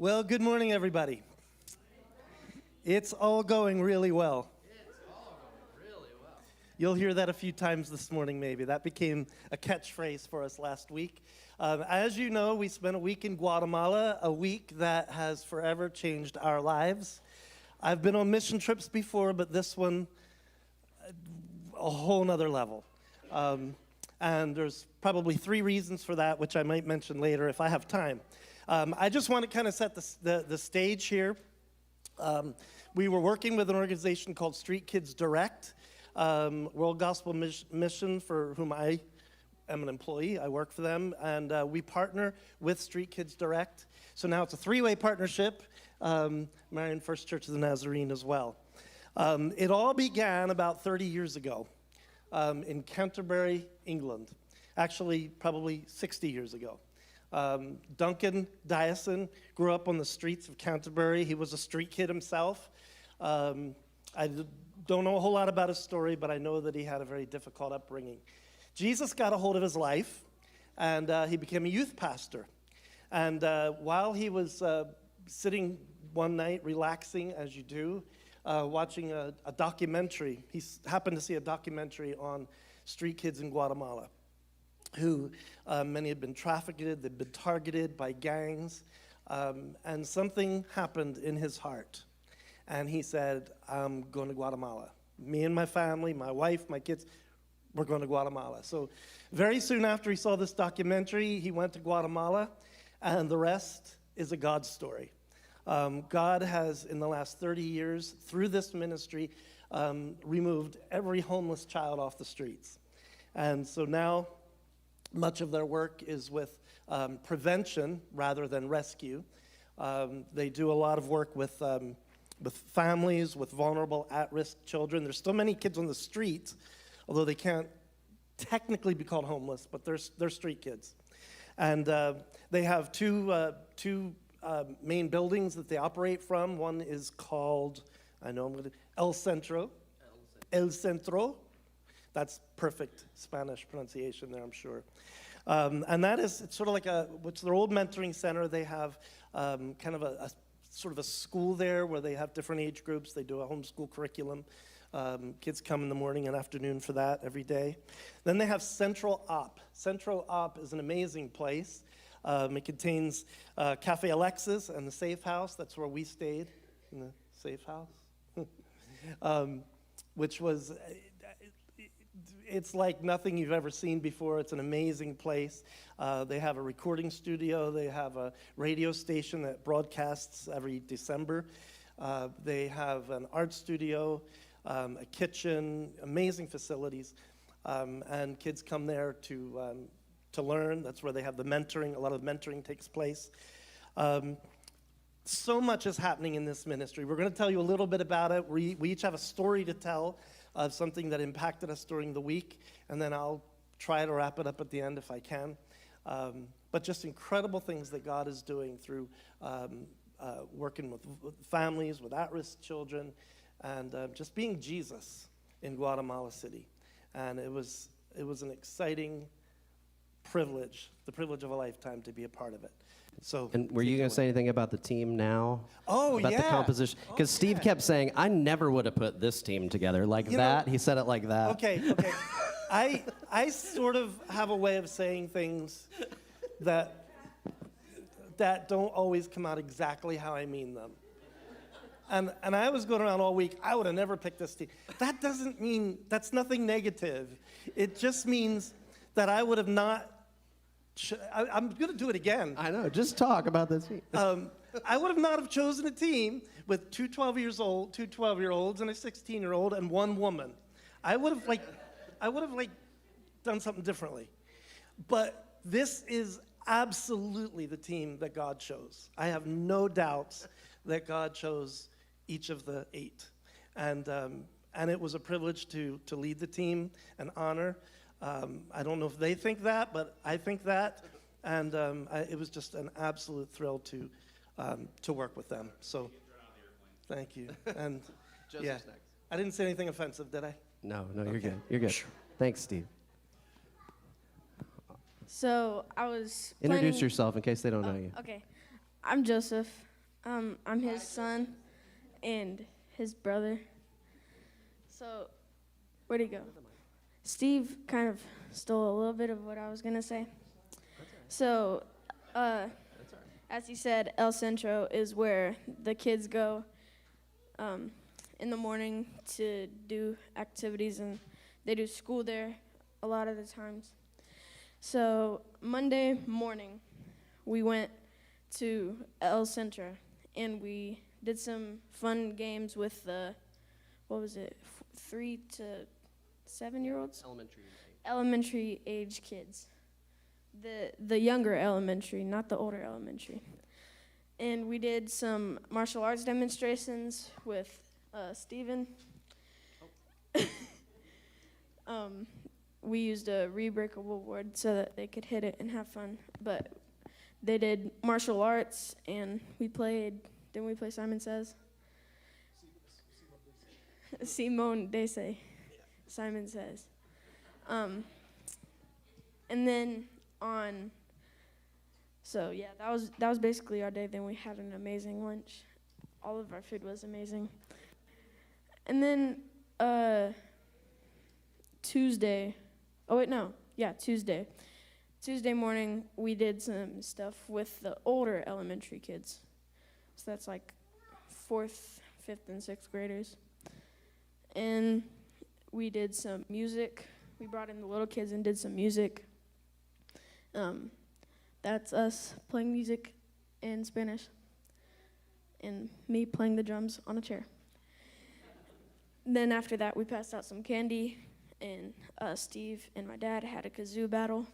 Well, good morning, everybody. It's all going really well. You'll hear that a few times this morning, maybe. That became a catchphrase for us last week. As you know, we spent a week in Guatemala, a week that has forever changed our lives. I've been on mission trips before, but this one, a whole nother level. And there's probably 3 reasons for that, which I might mention later if I have time. I just want to kind of set the stage here. We were working with an organization called Street Kids Direct, World Gospel Mission, for whom I am an employee. I work for them, and we partner with Street Kids Direct. So now it's a 3-way partnership, Marion First Church of the Nazarene as well. It all began about 30 years ago in Canterbury, England. Actually, probably 60 years ago. Duncan Dyson grew up on the streets of Canterbury. He was a street kid himself. I don't know a whole lot about his story, but I know that he had a very difficult upbringing. Jesus got a hold of his life, and he became a youth pastor. And while he was sitting one night, relaxing, as you do, watching a documentary, he happened to see a documentary on street kids in Guatemala, who many had been trafficked, they'd been targeted by gangs, and something happened in his heart. And he said, I'm going to Guatemala. Me and my family, my wife, my kids, we're going to Guatemala. So very soon after he saw this documentary, he went to Guatemala, and the rest is a God story. God has, in the last 30 years, through this ministry, removed every homeless child off the streets. And so now, much of their work is with prevention rather than rescue. They do a lot of work with families, with vulnerable, at-risk children. There's still many kids on the street, although they can't technically be called homeless, but they're street kids. And they have two main buildings that they operate from. One is called, El Centro. El Centro. That's perfect Spanish pronunciation there, I'm sure. And that is, it's sort of like it's their old mentoring center. They have kind of a sort of a school there where they have different age groups. They do a homeschool curriculum. Kids come in the morning and afternoon for that every day. Then they have Central Op. Central Op is an amazing place. It contains Cafe Alexis and the Safe House. That's where we stayed, in the Safe House, which was... It's like nothing you've ever seen before. It's an amazing place. They have a recording studio. They have a radio station that broadcasts every December. They have an art studio, a kitchen, amazing facilities. And kids come there to learn. That's where they have the mentoring. A lot of mentoring takes place. So much is happening in this ministry. We're going to tell you a little bit about it. We each have a story to tell of something that impacted us during the week, and then I'll try to wrap it up at the end if I can. But just incredible things that God is doing through working with families, with at-risk children, and just being Jesus in Guatemala City. And it was an exciting privilege, the privilege of a lifetime, to be a part of it. So, and were you going to say anything about the team now? Oh, about yeah. the composition? Because Steve kept saying, I never would have put this team together like that. He said it like that. Okay. I sort of have a way of saying things that don't always come out exactly how I mean them. And I was going around all week, I would have never picked this team. That doesn't mean, that's nothing negative. It just means that I would have not, I'm going to do it again. I know, just talk about this team. I would have not have chosen a team with two 12-year-olds and a 16-year-old and one woman. I would have done something differently. But this is absolutely the team that God chose. I have no doubts that God chose each of the 8. And it was a privilege to lead the team, an honor. I don't know if they think that, but I think that. And it was just an absolute thrill to work with them. So, thank you. And yeah, I didn't say anything offensive, did I? No, you're good. You're good. Thanks, Steve. So I was Introduce yourself in case they don't know you. Okay. I'm Joseph. I'm his son and his brother. So, where'd he go? Steve kind of stole a little bit of what I was going to say. So, as he said, El Centro is where the kids go in the morning to do activities, and they do school there a lot of the times. So Monday morning, we went to El Centro, and we did some fun games with the, 3 to 7-year-olds? Elementary age kids. The younger elementary, not the older elementary. And we did some martial arts demonstrations with Steven. We used a rebreakable board so that they could hit it and have fun. But they did martial arts, and didn't we play Simon Says? Simone Dese. Simon Says. And then that was basically our day. Then we had an amazing lunch. All of our food was amazing. And then Tuesday morning, we did some stuff with the older elementary kids. So that's like 4th, 5th, and 6th graders. And we did some music. We brought in the little kids and did some music. That's us playing music in Spanish and me playing the drums on a chair. Then after that, we passed out some candy, and Steve and my dad had a kazoo battle.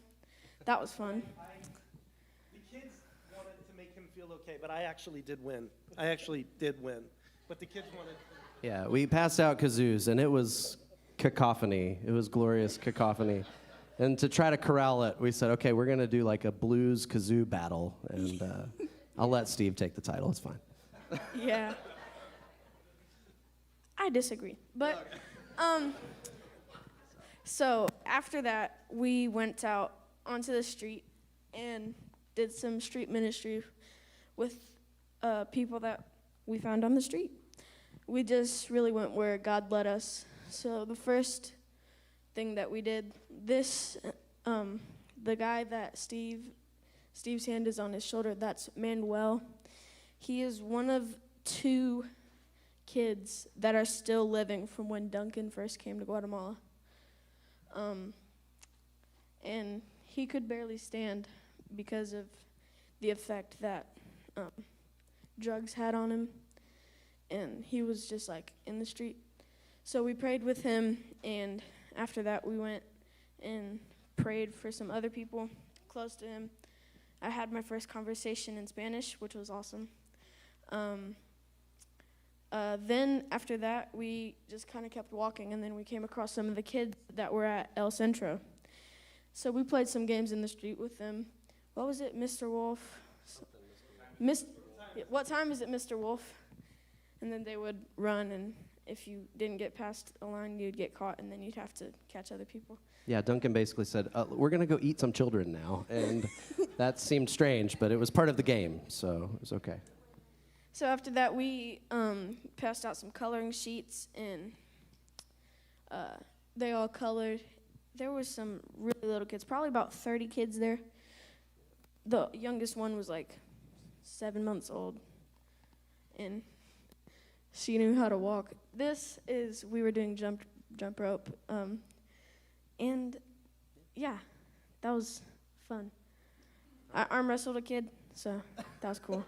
That was fun. The kids wanted to make him feel okay, but I actually did win. But the kids wanted... Yeah, we passed out kazoos, and it was cacophony. It was glorious cacophony. And to try to corral it, we said, okay, we're going to do like a blues kazoo battle, and I'll let Steve take the title. It's fine. Yeah. I disagree. But, so after that, we went out onto the street and did some street ministry with people that we found on the street. We just really went where God led us. So the first thing that we did, the guy that Steve's hand is on his shoulder, that's Manuel. He is one of 2 kids that are still living from when Duncan first came to Guatemala. And he could barely stand because of the effect that drugs had on him. And he was just like in the street. So we prayed with him, and after that we went and prayed for some other people close to him. I had my first conversation in Spanish, which was awesome. Then after that, we just kind of kept walking, and then we came across some of the kids that were at El Centro. So we played some games in the street with them. What was it, Mr. Wolf? What time is it, Mr. Wolf? And then they would run, and if you didn't get past a line, you'd get caught, and then you'd have to catch other people. Yeah, Duncan basically said, we're going to go eat some children now. And that seemed strange, but it was part of the game, so it was okay. So after that, we passed out some coloring sheets, and they all colored. There were some really little kids, probably about 30 kids there. The youngest one was like 7 months old, and she knew how to walk. We were doing jump rope, and yeah, that was fun. I arm wrestled a kid, so that was cool.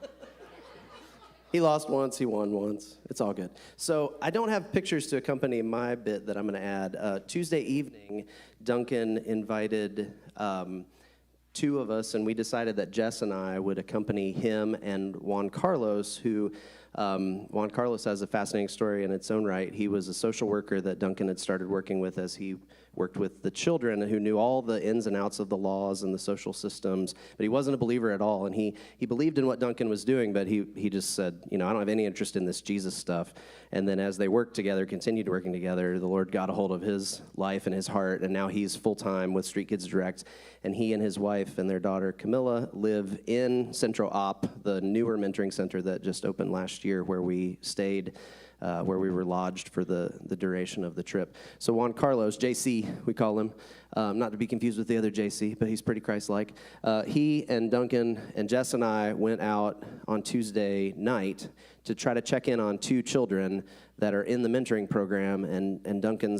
He lost once, he won once. It's all good. So I don't have pictures to accompany my bit that I'm going to add. Tuesday evening, Duncan invited 2 of us, and we decided that Jess and I would accompany him and Juan Carlos, who Juan Carlos has a fascinating story in its own right. He was a social worker that Duncan had started working with as he worked with the children, who knew all the ins and outs of the laws and the social systems, but he wasn't a believer at all. And he believed in what Duncan was doing, but he just said, I don't have any interest in this Jesus stuff. And then as they worked together, continued working together, the Lord got a hold of his life and his heart, and now he's full-time with Street Kids Direct. And he and his wife and their daughter, Camilla, live in Centro Op, the newer mentoring center that just opened last year, where we stayed, where we were lodged for the duration of the trip. So Juan Carlos, JC, we call him, not to be confused with the other JC, but he's pretty Christ-like. He and Duncan and Jess and I went out on Tuesday night to try to check in on 2 children that are in the mentoring program, and Duncan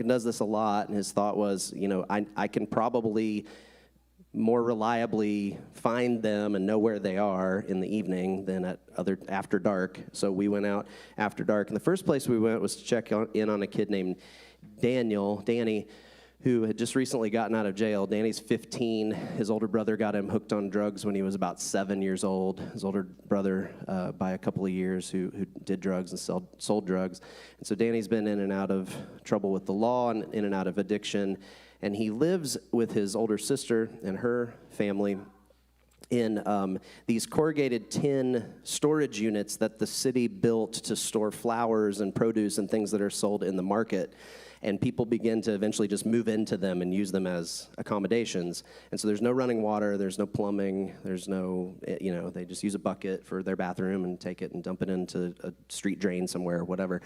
does this a lot, and his thought was, I can probably more reliably find them and know where they are in the evening than after dark. So we went out after dark. And the first place we went was to check in on a kid named Danny, who had just recently gotten out of jail. Danny's 15. His older brother got him hooked on drugs when he was about 7 years old. His older brother, by a couple of years, who did drugs and sold drugs. And so Danny's been in and out of trouble with the law and in and out of addiction. And he lives with his older sister and her family in these corrugated tin storage units that the city built to store flowers and produce and things that are sold in the market. And people begin to eventually just move into them and use them as accommodations. And so there's no running water, there's no plumbing, there's no, they just use a bucket for their bathroom and take it and dump it into a street drain somewhere or whatever.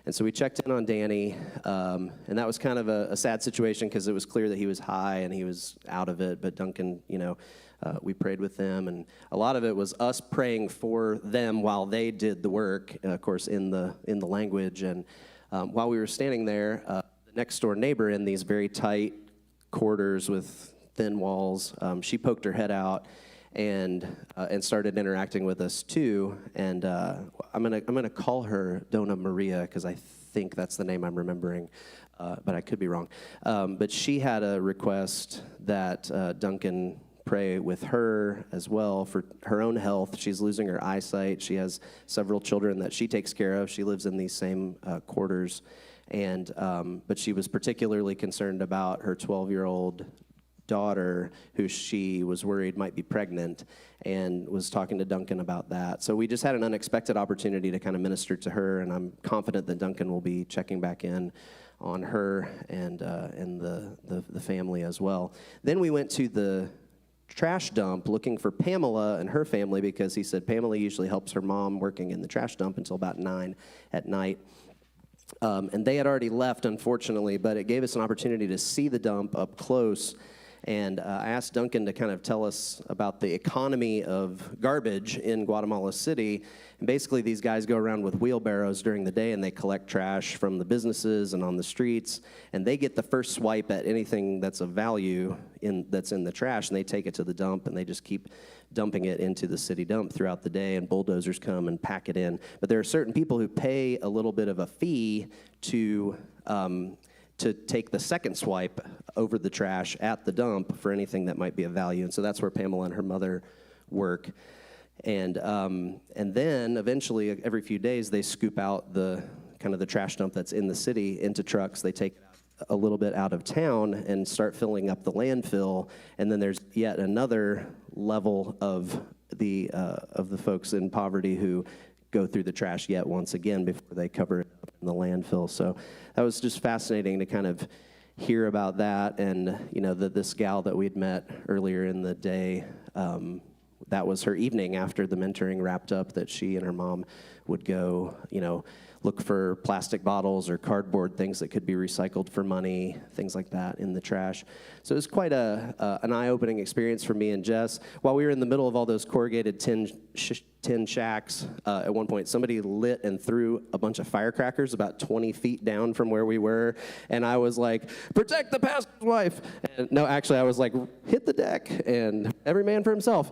And so we checked in on Danny, and that was kind of a sad situation because it was clear that he was high and he was out of it. But Duncan, we prayed with them, and a lot of it was us praying for them while they did the work, of course, in the language. And while we were standing there, the next door neighbor in these very tight quarters with thin walls, she poked her head out and started interacting with us too. And I'm gonna call her Dona Maria because I think that's the name I'm remembering, but I could be wrong. But she had a request that Duncan pray with her as well for her own health. She's losing her eyesight. She has several children that she takes care of. She lives in these same quarters, and but she was particularly concerned about her 12-year-old daughter, who she was worried might be pregnant, and was talking to Duncan about that. So we just had an unexpected opportunity to kind of minister to her, and I'm confident that Duncan will be checking back in on her and the family as well. Then we went to the trash dump looking for Pamela and her family, because he said Pamela usually helps her mom working in the trash dump until about 9 at night. And they had already left, unfortunately, but it gave us an opportunity to see the dump up close. And I asked Duncan to kind of tell us about the economy of garbage in Guatemala City. And basically, these guys go around with wheelbarrows during the day, and they collect trash from the businesses and on the streets. And they get the first swipe at anything that's of value that's in the trash, and they take it to the dump, and they just keep dumping it into the city dump throughout the day, and bulldozers come and pack it in. But there are certain people who pay a little bit of a fee to take the second swipe over the trash at the dump for anything that might be of value. And so that's where Pamela and her mother work. And then eventually, every few days, they scoop out the trash dump that's in the city into trucks. They take a little bit out of town and start filling up the landfill. And then there's yet another level of the folks in poverty who go through the trash yet once again before they cover it up in the landfill. So that was just fascinating to kind of hear about that. And this gal that we'd met earlier in the day, that was her evening after the mentoring wrapped up, that she and her mom would go look for plastic bottles or cardboard things that could be recycled for money, things like that in the trash. So it was quite an eye-opening experience for me and Jess. While we were in the middle of all those corrugated tin shacks, at one point somebody lit and threw a bunch of firecrackers about 20 feet down from where we were, and I was like, "Protect the pastor's wife!" And no, actually, I was like, "Hit the deck," and every man for himself.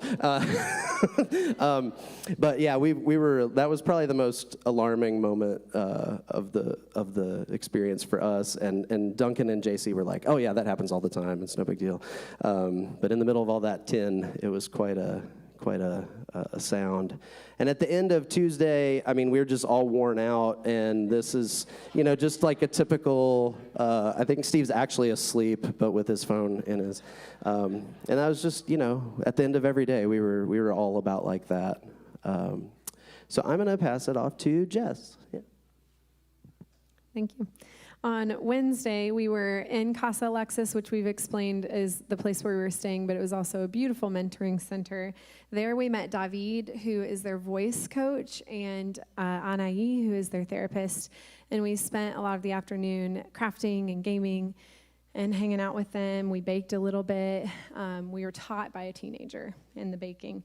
But yeah, we were. That was probably the most alarming moment of the experience for us. And Duncan and JC were like, "Oh yeah, that happens all the time. It's no big deal." But in the middle of all that tin, it was quite a quite a sound. And at the end of Tuesday, I mean, we were just all worn out, and this is, just like a typical, I think Steve's actually asleep, but with his phone in his, and I was just, at the end of every day, we were all about like that. So I'm going to pass it off to Jess. Yeah. Thank you. On Wednesday, we were in Casa Alexis, which we've explained is the place where we were staying, but it was also a beautiful mentoring center. There we met David, who is their voice coach, and Anaí, who is their therapist. And we spent a lot of the afternoon crafting and gaming and hanging out with them. We baked a little bit. We were taught by a teenager in the baking.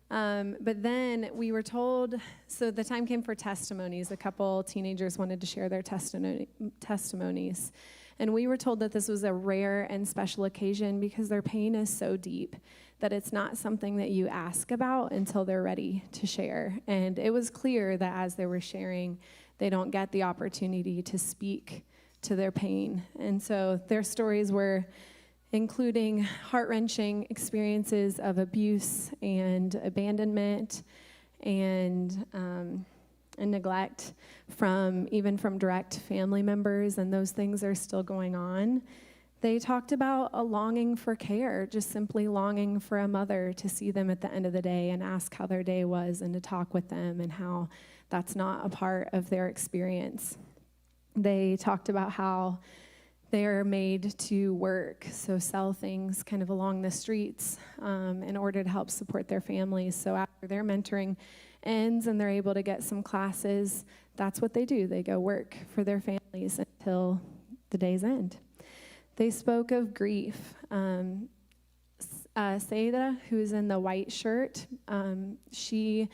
But then we were told, so the time came for testimonies. A couple teenagers wanted to share their testimonies. And we were told that this was a rare and special occasion because their pain is so deep that it's not something that you ask about until they're ready to share. And it was clear that as they were sharing, they don't get the opportunity to speak to their pain. And so their stories were including heart-wrenching experiences of abuse and abandonment and neglect even from direct family members, and those things are still going on. They talked about a longing for care, just simply longing for a mother to see them at the end of the day and ask how their day was and to talk with them, and how that's not a part of their experience. They talked about how they are made to work, so sell things kind of along the streets in order to help support their families. So after their mentoring ends and they're able to get some classes, that's what they do. They go work for their families until the day's end. They spoke of grief. Saida, who's in the white shirt, she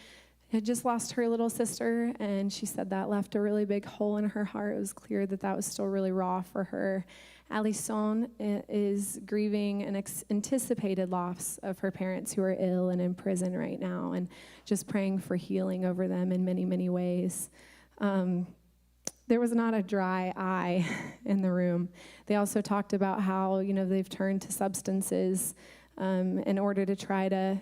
had just lost her little sister, and she said that left a really big hole in her heart. It was clear that that was still really raw for her. Alison is grieving an anticipated loss of her parents who are ill and in prison right now, and just praying for healing over them in many, many ways. There was not a dry eye in the room. They also talked about how, they've turned to substances in order to try to,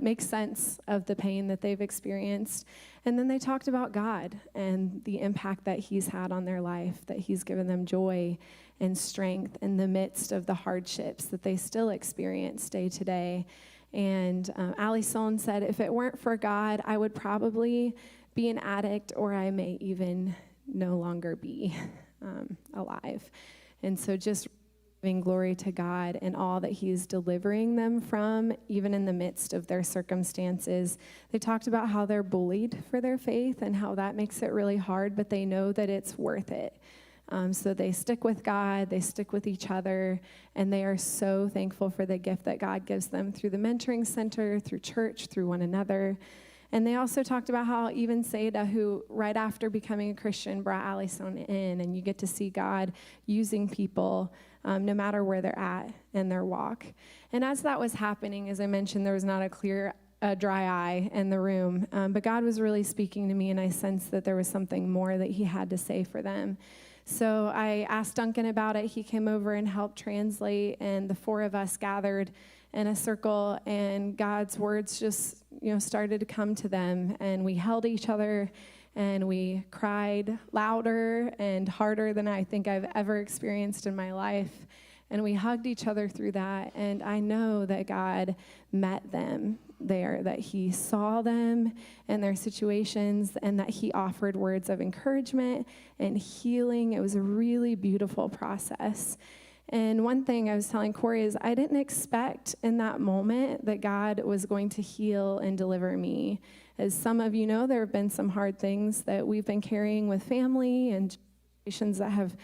make sense of the pain that they've experienced. And then they talked about God and the impact that he's had on their life, that he's given them joy and strength in the midst of the hardships that they still experience day to day. And Alison said, if it weren't for God, I would probably be an addict, or I may even no longer be alive. And so just giving glory to God and all that he's delivering them from, even in the midst of their circumstances. They talked about how they're bullied for their faith and how that makes it really hard, but they know that it's worth it. So they stick with God, they stick with each other, and they are so thankful for the gift that God gives them through the mentoring center, through church, through one another. And they also talked about how even Saida, who right after becoming a Christian brought Alison in, and you get to see God using people no matter where they're at in their walk. And as that was happening, as I mentioned, there was not a dry eye in the room, but God was really speaking to me, and I sensed that there was something more that he had to say for them. So I asked Duncan about it. He came over and helped translate, and the four of us gathered in a circle, and God's words just, started to come to them, and we held each other, and we cried louder and harder than I think I've ever experienced in my life, and we hugged each other through that, and I know that God met them there, that he saw them and their situations, and that he offered words of encouragement and healing. It was a really beautiful process. And one thing I was telling Corey is I didn't expect in that moment that God was going to heal and deliver me. As some of you know, there have been some hard things that we've been carrying with family and situations that have...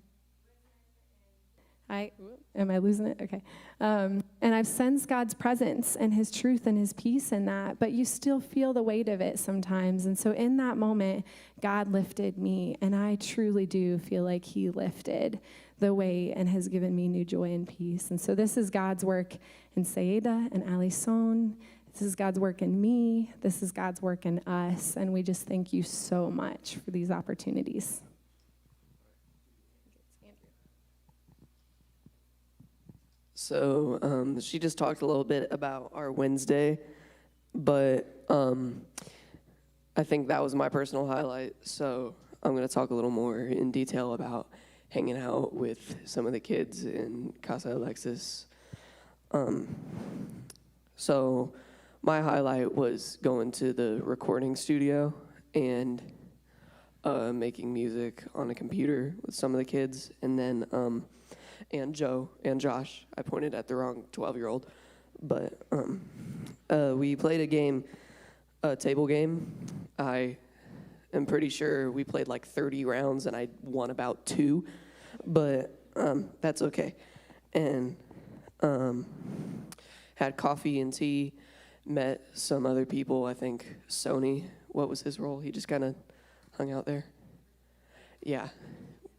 Am I losing it? Okay. And I've sensed God's presence and his truth and his peace in that, but you still feel the weight of it sometimes. And so in that moment, God lifted me, and I truly do feel like he lifted the weight and has given me new joy and peace. And so this is God's work in Saida and Alison. This is God's work in me. This is God's work in us. And we just thank you so much for these opportunities. So she just talked a little bit about our Wednesday But I think that was my personal highlight, so I'm going to talk a little more in detail about hanging out with some of the kids in Casa Alexis. So my highlight was going to the recording studio and making music on a computer with some of the kids, and then and Joe and Josh. I pointed at the wrong 12-year-old, but we played a table game. I am pretty sure we played like 30 rounds and I won about 2, but that's okay. And had coffee and tea, met some other people. I think Sony, what was his role? He just kind of hung out there. Yeah,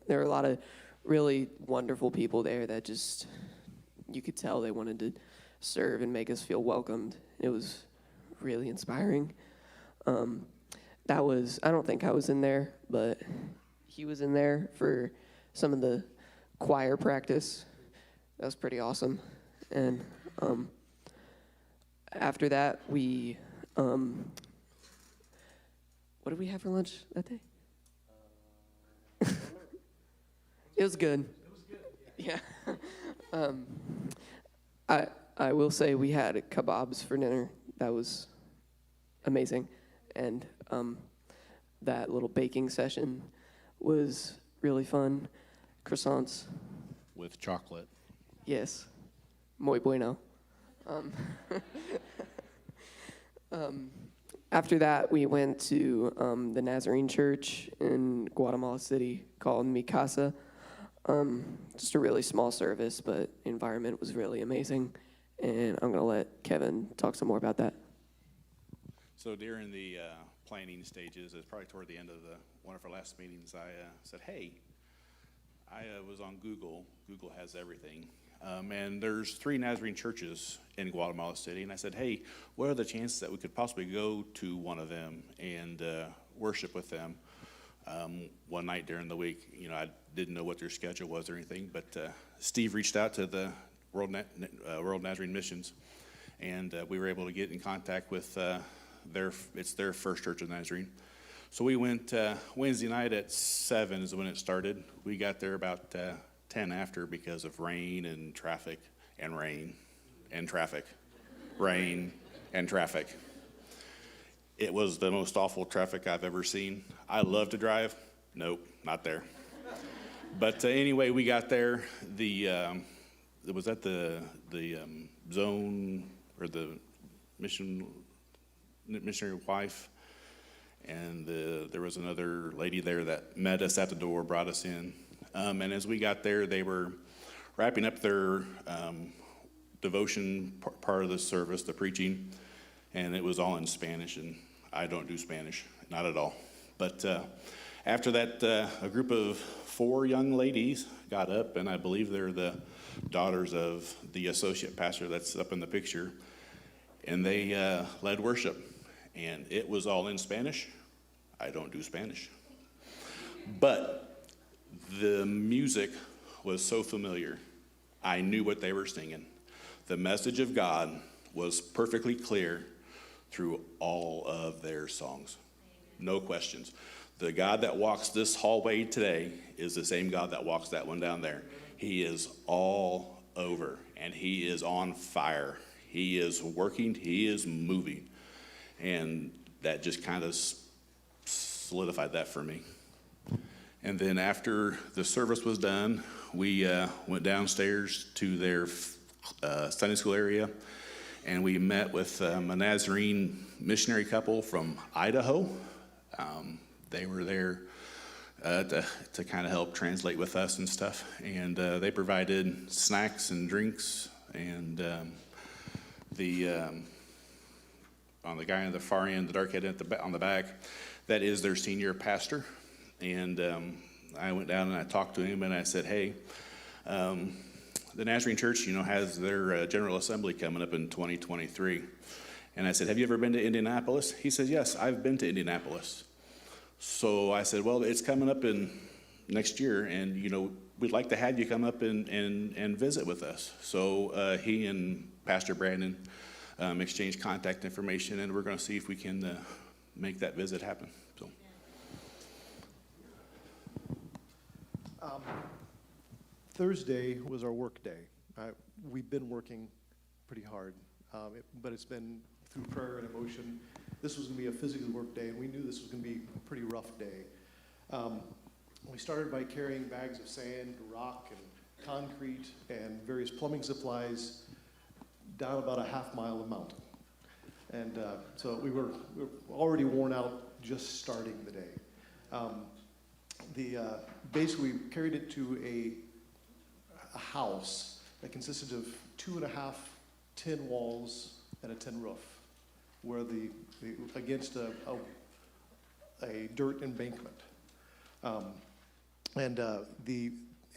there were a lot of really wonderful people there that just, you could tell they wanted to serve and make us feel welcomed. It was really inspiring. I don't think I was in there, but he was in there for some of the choir practice. That was pretty awesome. And after that, we, what did we have for lunch that day? It was good. Yeah. I will say we had kebabs for dinner. That was amazing. And that little baking session was really fun. Croissants. With chocolate. Yes. Muy bueno. After that, we went to the Nazarene Church in Guatemala City called Mi Casa. Just a really small service, but the environment was really amazing. And I'm going to let Kevin talk some more about that. So during the planning stages, it's probably toward the end of one of our last meetings, I said, hey, I was on Google. Google has everything. And there's 3 Nazarene churches in Guatemala City. And I said, hey, what are the chances that we could possibly go to one of them and worship with them one night during the week? You know, I didn't know what their schedule was or anything, but Steve reached out to the World Nazarene Missions, and we were able to get in contact with it's their First Church of Nazarene. So we went Wednesday night at 7 is when it started. We got there about 10 after because of rain and traffic and rain and traffic, rain and traffic. It was the most awful traffic I've ever seen. I love to drive. Nope, not there. But anyway, we got there. It was at the zone or the missionary wife, and there was another lady there that met us at the door, brought us in. And as we got there, they were wrapping up their devotion part of the service, the preaching, and it was all in Spanish, and I don't do Spanish, not at all. But after that, a group of 4 young ladies got up, and I believe they're the daughters of the associate pastor that's up in the picture, and they led worship, and it was all in Spanish. I don't do Spanish. But the music was so familiar. I knew what they were singing. The message of God was perfectly clear through all of their songs. No questions. The God that walks this hallway today is the same God that walks that one down there. He is all over, and he is on fire. He is working. He is moving. And that just kind of solidified that for me. And then after the service was done, we went downstairs to their Sunday school area, and we met with a Nazarene missionary couple from Idaho. They were there to kind of help translate with us and stuff, and they provided snacks and drinks, and on the guy on the far end, the dark head on the back, that is their senior pastor. And I went down and I talked to him, and I said, hey, the Nazarene Church, has their General Assembly coming up in 2023. And I said, have you ever been to Indianapolis? He said, yes, I've been to Indianapolis. So I said, well, it's coming up in next year, and, we'd like to have you come up and visit with us. So he and Pastor Brandon exchange contact information, and we're going to see if we can make that visit happen. So. Thursday was our work day. We've been working pretty hard, but it's been through prayer and emotion. This was going to be a physical work day, and we knew this was going to be a pretty rough day. We started by carrying bags of sand, rock, and concrete, and various plumbing supplies down about a half-mile of mountain. And so we were already worn out just starting the day. Basically, we carried it to a house that consisted of 2.5 tin walls and a tin roof, where against a dirt embankment. In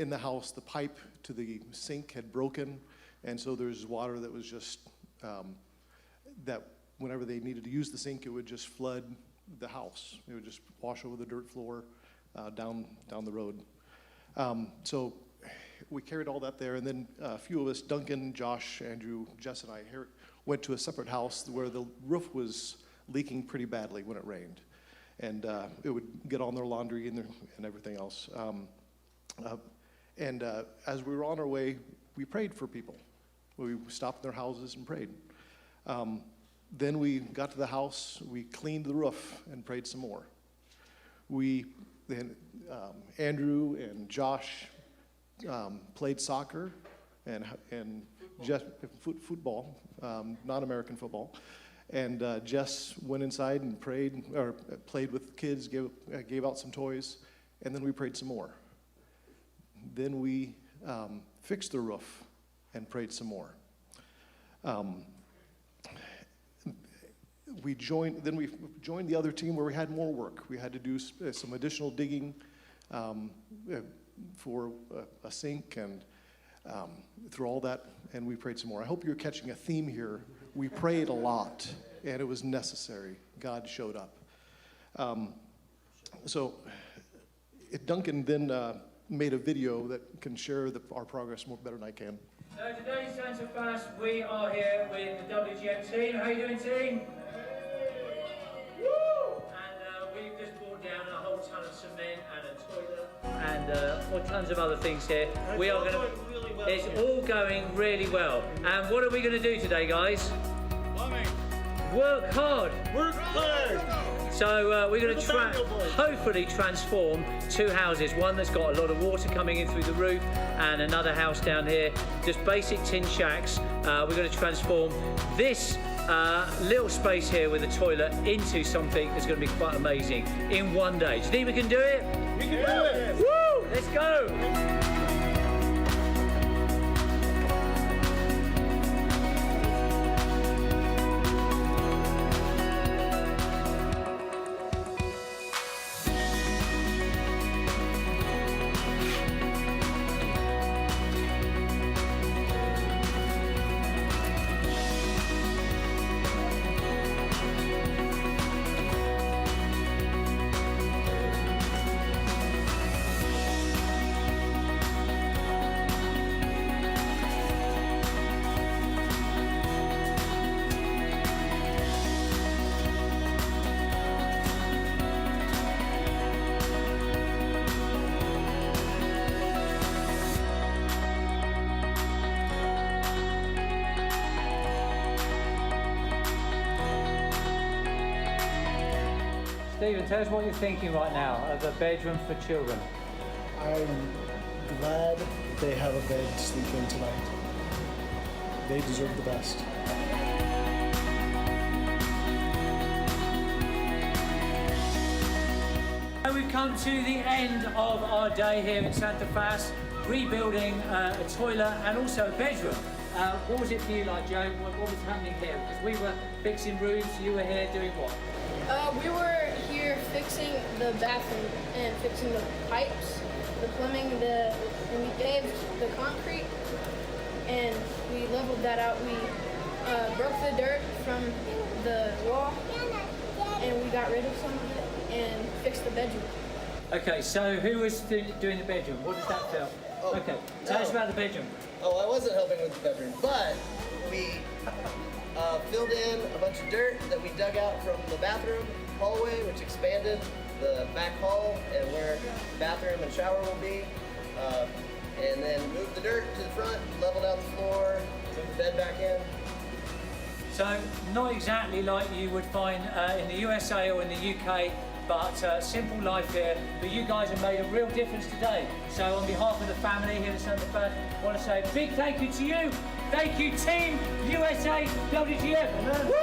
the house, the pipe to the sink had broken, and so there's water that was just that whenever they needed to use the sink, it would just flood the house. It would just wash over the dirt floor down the road. So we carried all that there, and then a few of us, Duncan, Josh, Andrew, Jess, and I, went to a separate house where the roof was leaking pretty badly when it rained, and it would get on their laundry and everything else. As we were on our way, we prayed for people. We stopped in their houses and prayed. Then we got to the house, we cleaned the roof and prayed some more. Andrew and Josh played soccer and football, non-American football. And Jess went inside and played with kids, gave out some toys, and then we prayed some more. Then we fixed the roof and prayed some more. We joined the other team where we had more work. We had to do some additional digging for a sink, and through all that, and we prayed some more. I hope you're catching a theme here. We prayed a lot, and it was necessary. God showed up. Duncan then made a video that can share our progress better than I can. So today's Santa Fast, we are here with the WGM team. How you doing, team? Woo! And we've just brought down a whole ton of cement and a toilet and all tons of other things here. We are going to. Really well, it's all going really well. And what are we going to do today, guys? Plumbing. Work hard. Work hard. So we're going to hopefully transform 2 houses. One that's got a lot of water coming in through the roof, and another house down here, just basic tin shacks. We're going to transform this little space here with a toilet into something that's going to be quite amazing in one day. Do you think we can do it? We can do it! Woo! Let's go! Stephen, tell us what you're thinking right now of a bedroom for children. I'm glad they have a bed to sleep in tonight. They deserve the best. And we've come to the end of our day here in Santa Fast, rebuilding a toilet and also a bedroom. What was it for you like, Joe? What was happening here? Because we were fixing roofs, you were here doing what? We were here fixing the bathroom and fixing the pipes, the plumbing, and we paved the concrete, and we leveled that out. We broke the dirt from the wall, and we got rid of some of it and fixed the bedroom. Okay, so who was doing the bedroom? What does that feel? Okay, tell us about the bedroom. Oh, I wasn't helping with the bedroom, but filled in a bunch of dirt that we dug out from the bathroom hallway, which expanded the back hall and where the bathroom and shower will be. And then moved the dirt to the front, leveled out the floor, moved the bed back in. So not exactly like you would find in the USA or in the UK, but simple life here. But you guys have made a real difference today. So on behalf of the family here at Sunday First, I want to say a big thank you to you. Thank you, Team USA WGM. Woo!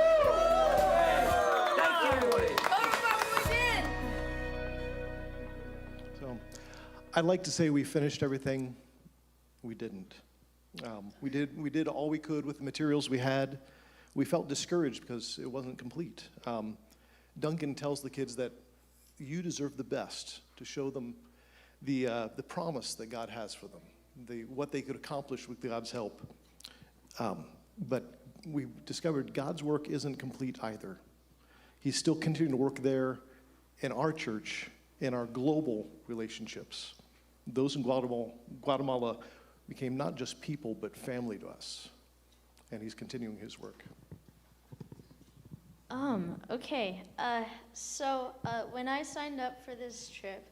Thank you, everybody. So, I'd like to say we finished everything. We didn't. We did all we could with the materials we had. We felt discouraged because it wasn't complete. Duncan tells the kids that you deserve the best, to show them the promise that God has for them, what they could accomplish with God's help. But we discovered God's work isn't complete either. He's still continuing to work there in our church, in our global relationships. Those in Guatemala became not just people, but family to us. And he's continuing his work. Okay. So when I signed up for this trip,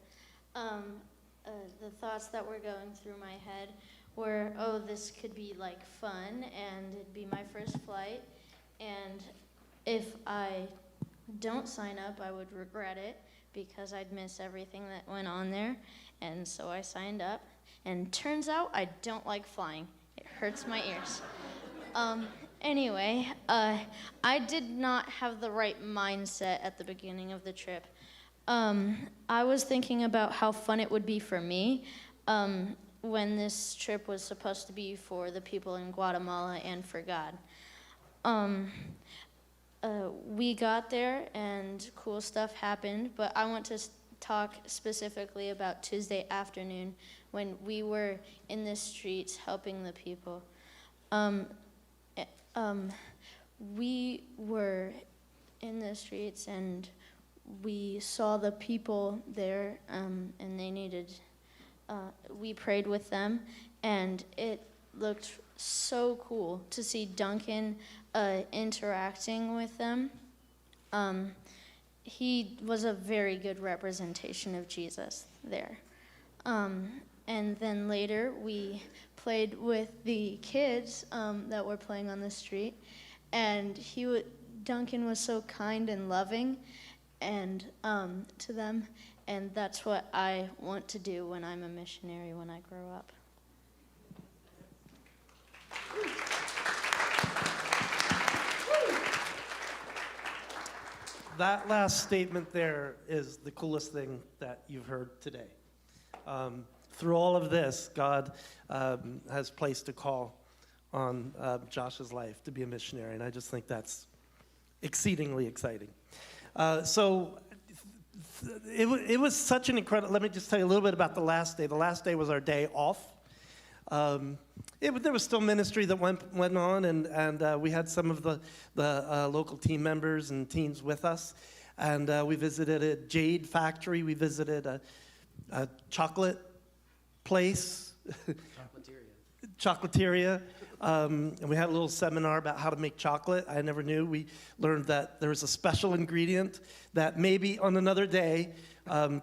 the thoughts that were going through my head were, oh, this could be like fun, and it'd be my first flight. And if I don't sign up, I would regret it because I'd miss everything that went on there. And so I signed up. And turns out I don't like flying. It hurts my ears. Anyway, I did not have the right mindset at the beginning of the trip. I was thinking about how fun it would be for me when this trip was supposed to be for the people in Guatemala and for God. We got there and cool stuff happened, but I want to talk specifically about Tuesday afternoon when we were in the streets helping the people. We were in the streets and we saw the people there and they needed, we prayed with them, and it looked so cool to see Duncan interacting with them. He was a very good representation of Jesus there. And then later we played with the kids that were playing on the street, and Duncan was so kind and loving and to them, and that's what I want to do when I'm a missionary when I grow up. That last statement there is the coolest thing that you've heard today. Through all of this, God has placed a call on Josh's life to be a missionary, and I just think that's exceedingly exciting. So it was such an incredible, let me just tell you a little bit about the last day. The last day was our day off. There was still ministry that went on, and we had some of the local team members and teams with us. And we visited a jade factory. We visited a chocolate place. Chocolateria. And we had a little seminar about how to make chocolate. I never knew. We learned that there was a special ingredient that maybe on another day,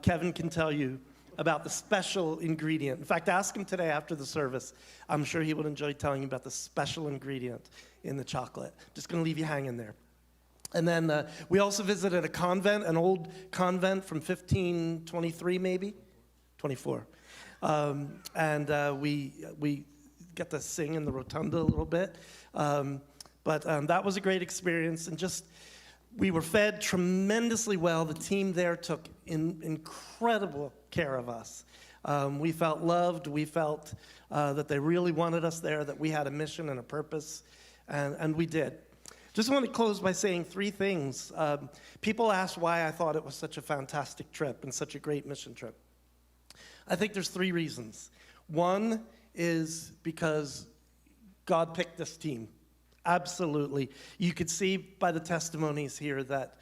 Kevin can tell you about the special ingredient. In fact, ask him today after the service. I'm sure he would enjoy telling you about the special ingredient in the chocolate. Just going to leave you hanging there. And then we also visited a convent, an old convent from 1523 maybe, 24. And we got to sing in the rotunda a little bit. But that was a great experience, and we were fed tremendously well. The team there took incredible care of us. We felt loved. We felt that they really wanted us there, that we had a mission and a purpose, and we did. Just want to close by saying three things. People asked why I thought it was such a fantastic trip and such a great mission trip. I think there's three reasons. One is because God picked this team. Absolutely. You could see by the testimonies here that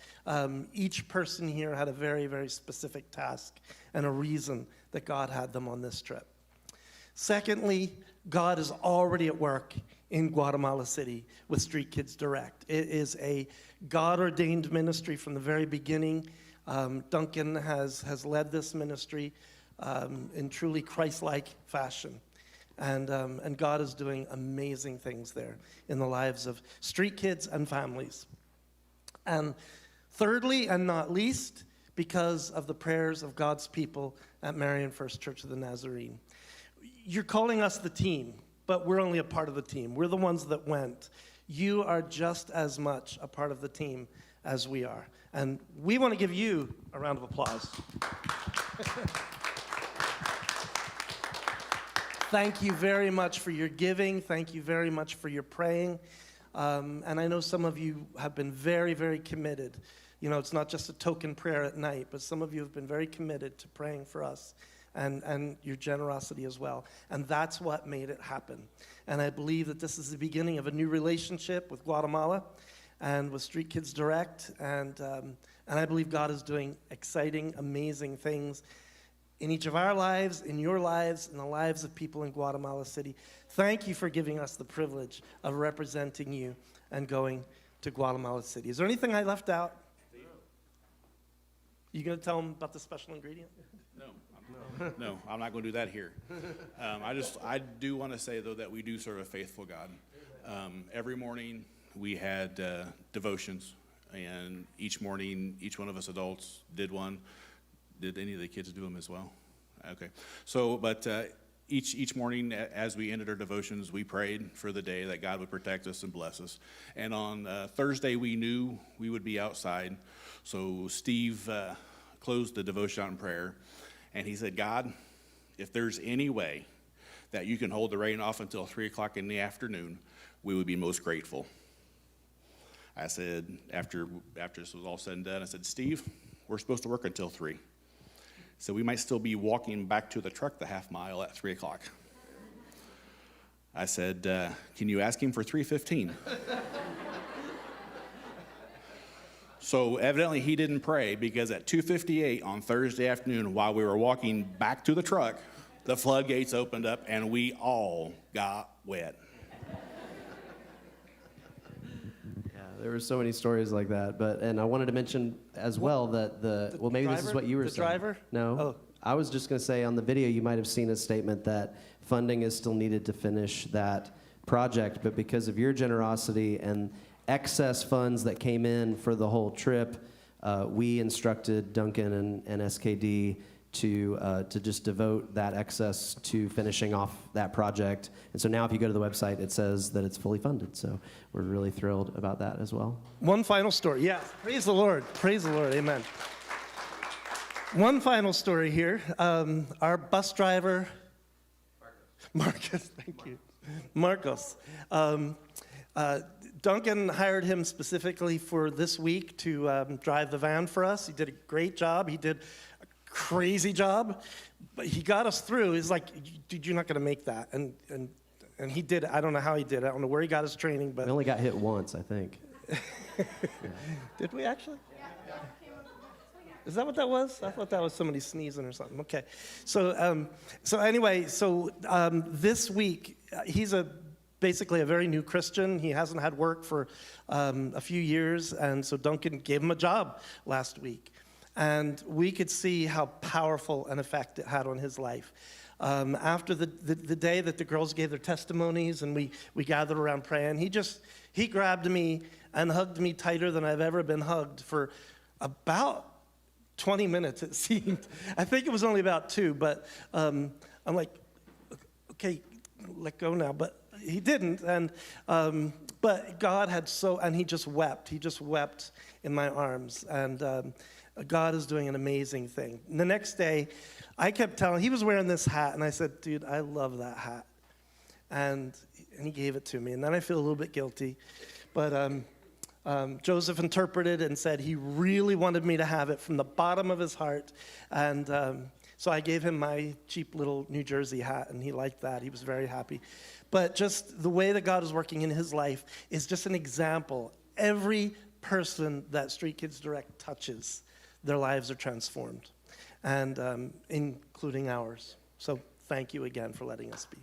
each person here had a very, very specific task and a reason that God had them on this trip. Secondly, God is already at work in Guatemala City with Street Kids Direct. It is a God-ordained ministry from the very beginning. Duncan has led this ministry in truly Christ-like fashion. And God is doing amazing things there in the lives of street kids and families. And thirdly, and not least, because of the prayers of God's people at Marion First Church of the Nazarene. You're calling us the team, but we're only a part of the team. We're the ones that went. You are just as much a part of the team as we are. And we want to give you a round of applause. Thank you very much for your giving. Thank you very much for your praying. And I know some of you have been very, very committed. You know, it's not just a token prayer at night, but some of you have been very committed to praying for us and your generosity as well. And that's what made it happen. And I believe that this is the beginning of a new relationship with Guatemala and with Street Kids Direct. And I believe God is doing exciting, amazing things in each of our lives, in your lives, in the lives of people in Guatemala City. Thank you for giving us the privilege of representing you and going to Guatemala City. Is there anything I left out? You going to tell them about the special ingredient? No, I'm not going to do that here. I do want to say, though, that we do serve a faithful God. Every morning we had devotions, and each morning each one of us adults did one. Did any of the kids do them as well? Okay. So, but each morning as we ended our devotions, we prayed for the day that God would protect us and bless us. And on Thursday, we knew we would be outside. So Steve closed the devotion out in prayer. And he said, God, if there's any way that you can hold the rain off until 3 o'clock in the afternoon, we would be most grateful. I said, after this was all said and done, I said, Steve, we're supposed to work until 3. So we might still be walking back to the truck the half mile at 3 o'clock. I said, can you ask him for 3:15? So evidently he didn't pray, because at 2:58 on Thursday afternoon, while we were walking back to the truck, the floodgates opened up and we all got wet. There were so many stories like that, and I wanted to mention as well that maybe this is what you were saying. The driver? No. Oh. I was just going to say on the video you might have seen a statement that funding is still needed to finish that project, but because of your generosity and excess funds that came in for the whole trip, we instructed Duncan and SKD to just devote that excess to finishing off that project. And so now if you go to the website, it says that it's fully funded. So we're really thrilled about that as well. One final story. Yeah, praise the Lord. Praise the Lord. Amen. One final story here. Our bus driver, Marcus, thank you. Marcos. Duncan hired him specifically for this week to drive the van for us. He did a great job. He did crazy job, but he got us through. He's like, dude, you're not going to make that. And he did it. I don't know how he did it. I don't know where he got his training, but... We only got hit once, I think. Yeah. Did we actually? Yeah. Is that what that was? I thought that was somebody sneezing or something. Okay. So this week, he's basically a very new Christian. He hasn't had work for a few years, and so Duncan gave him a job last week. And we could see how powerful an effect it had on his life. After the day that the girls gave their testimonies and we gathered around praying, he grabbed me and hugged me tighter than I've ever been hugged for about 20 minutes, it seemed. I think it was only about 2, but I'm like, okay, let go now. But he didn't, but God had and he just wept. He just wept in my arms, and God is doing an amazing thing. And the next day, I kept telling, he was wearing this hat, and I said, dude, I love that hat. And he gave it to me, and then I feel a little bit guilty. But Joseph interpreted and said he really wanted me to have it from the bottom of his heart. And so I gave him my cheap little New Jersey hat, and he liked that. He was very happy. But just the way that God is working in his life is just an example. Every person that Street Kids Direct touches, their lives are transformed, and including ours. So thank you again for letting us be.